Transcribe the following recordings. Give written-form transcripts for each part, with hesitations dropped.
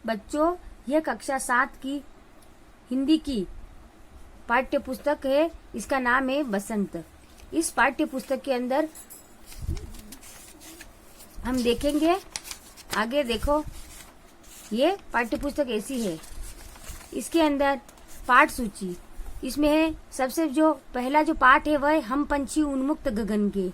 बच्चों, यह कक्षा 7 की हिंदी की पाठ्य पुस्तक है। इसका नाम है बसंत। इस पाठ्य पुस्तक के अंदर हम देखेंगे, आगे देखो, ये पाठ्य पुस्तक ऐसी है। इसके अंदर पाठ सूची इसमें है। सबसे जो पहला जो पाठ है वह हम पंछी उन्मुक्त गगन के।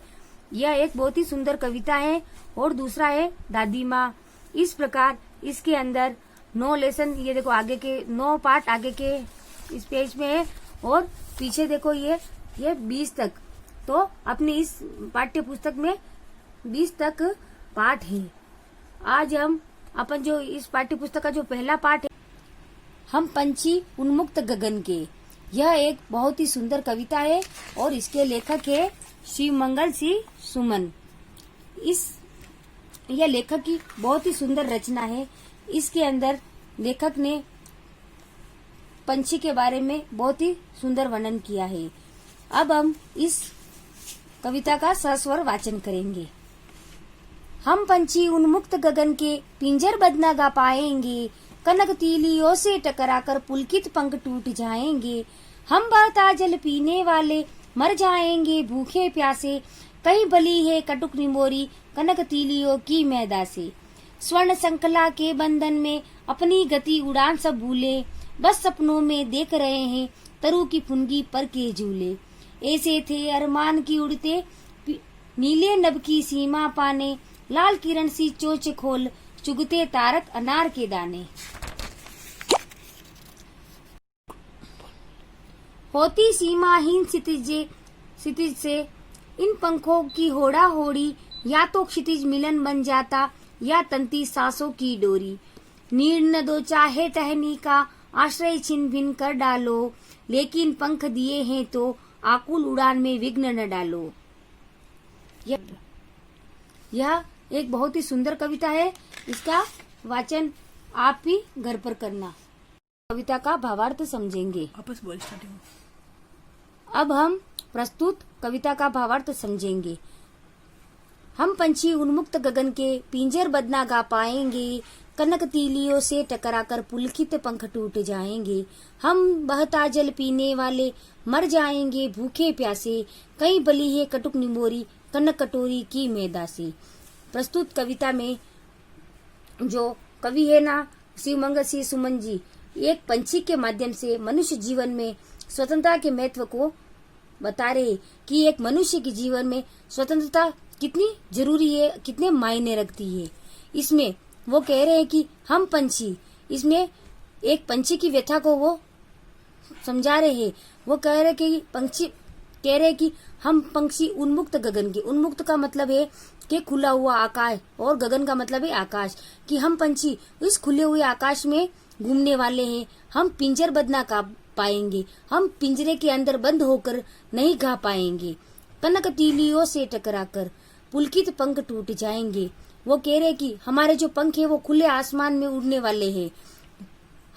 यह एक बहुत ही सुंदर कविता है। और दूसरा है दादी माँ। इस प्रकार इसके अंदर 9 लेसन, ये देखो आगे के 9 पाठ आगे के इस पेज में है और पीछे देखो ये 20 तक। तो अपनी इस पाठ्य पुस्तक में 20 तक पाठ है। आज हम अपन जो इस पाठ्य पुस्तक का जो पहला पाठ है, हम पंछी उन्मुक्त गगन के, यह एक बहुत ही सुंदर कविता है और इसके लेखक है शिवमंगल सिंह सुमन। यह लेखक की बहुत ही सुंदर रचना है। इसके अंदर लेखक ने पंछी के बारे में बहुत ही सुंदर वर्णन किया है। अब हम इस कविता का सस्वर वाचन करेंगे। हम पंछी उन्मुक्त गगन के पिंजर बदना गा पाएंगे, कनक तीलियों से टकराकर पुलकित पंख टूट जाएंगे। हम बहता जल पीने वाले मर जाएंगे भूखे प्यासे, कहीं बली है कटुक निमोरी कनक तीलियों की मैदा से। स्वर्ण संकला के बंधन में अपनी गति उड़ान सब भूले, बस सपनों में देख रहे हैं तरु की फुनगी पर के झूले। ऐसे थे अरमान की उड़ते नीले नभ की सीमा पाने, लाल किरण सी चोच खोल चुगते तारक अनार के दाने। होती सीमाहीन क्षितिज से इन पंखों की होड़ा होड़ी, या तो क्षितिज मिलन बन जाता या तंती सांसों की डोरी। नीड़ न दो चाहे टहनी का आश्रय छिन भिन कर डालो, लेकिन पंख दिए हैं तो आकुल उड़ान में विघ्न न डालो। यह एक बहुत ही सुंदर कविता है। इसका वाचन आप भी घर पर करना। कविता का भावार्थ समझेंगे। अब हम प्रस्तुत कविता का भावार्थ समझेंगे। हम पंछी उन्मुक्त गगन के पिंजर बदना गा पाएंगे, कनक तीलियों से टकराकर पुलकित पंख टूट जाएंगे। हम बहता जल पीने वाले मर जाएंगे भूखे प्यासे, कहीं बली है कटुक निमोरी कनक कटोरी की मैदा से। प्रस्तुत कविता में जो कवि है ना, शिवमंगल सिंह सुमन जी, एक पंछी के माध्यम से मनुष्य जीवन में स्वतंत्रता के महत्व को बता रहे कि एक मनुष्य के जीवन में स्वतंत्रता कितनी जरूरी है, कितने मायने रखती है। इसमें वो कह रहे हैं कि हम पंछी, इसमें एक पंछी की व्यथा को वो समझा रहे हैं। वो कह रहे कि पंछी कह रहे कि हम पंछी उन्मुक्त गगन के। उन्मुक्त का मतलब है कि खुला हुआ आकाश, और गगन का मतलब है आकाश, कि हम पंछी इस खुले हुए आकाश में घूमने वाले हैं। हम पिंजर बदना का पाएंगे, हम पिंजरे के अंदर बंद होकर नहीं गा पाएंगे। कनक तीलियों से टकराकर पुलकित पंख टूट जाएंगे। वो कह रहे कि हमारे जो पंख है वो खुले आसमान में उड़ने वाले हैं।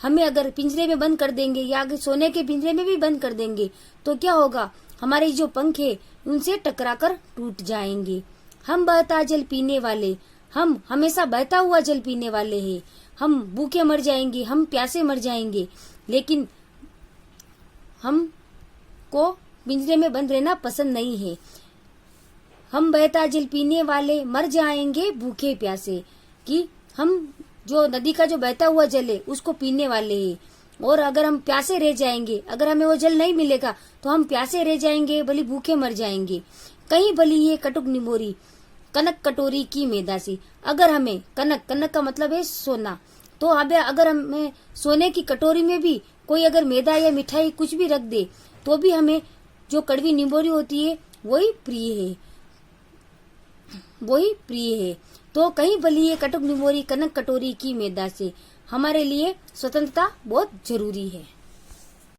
हमें अगर पिंजरे में बंद कर देंगे या अगर सोने के पिंजरे में भी बंद कर देंगे तो क्या होगा, हमारे जो पंख है उनसे टकराकर टूट जाएंगे। हम बहता जल पीने वाले, हम हमेशा बहता हुआ जल पीने वाले हैं। हम भूखे मर जाएंगे, हम प्यासे मर जाएंगे, लेकिन हम को पिंजरे में बंद रहना पसंद नहीं है। हम बहता जल पीने वाले मर जाएंगे भूखे प्यासे, कि हम जो नदी का जो बहता हुआ जल है उसको पीने वाले हैं। और अगर हम प्यासे रह जाएंगे, अगर हमें वो जल नहीं मिलेगा तो हम प्यासे रह जाएंगे, भले भूखे मर जाएंगे। कहीं बली है कटुक निमोरी कनक कटोरी की मैदा से। अगर हमें कनक का मतलब है सोना, तो अगर हमें सोने की कटोरी में भी कोई अगर मैदा या मिठाई कुछ भी रख दे तो भी हमें जो कड़वी निमोरी होती है वही प्रिय है। तो कहीं बली है कटुक निमोरी कनक कटोरी की मैदा से। हमारे लिए स्वतंत्रता बहुत जरूरी है।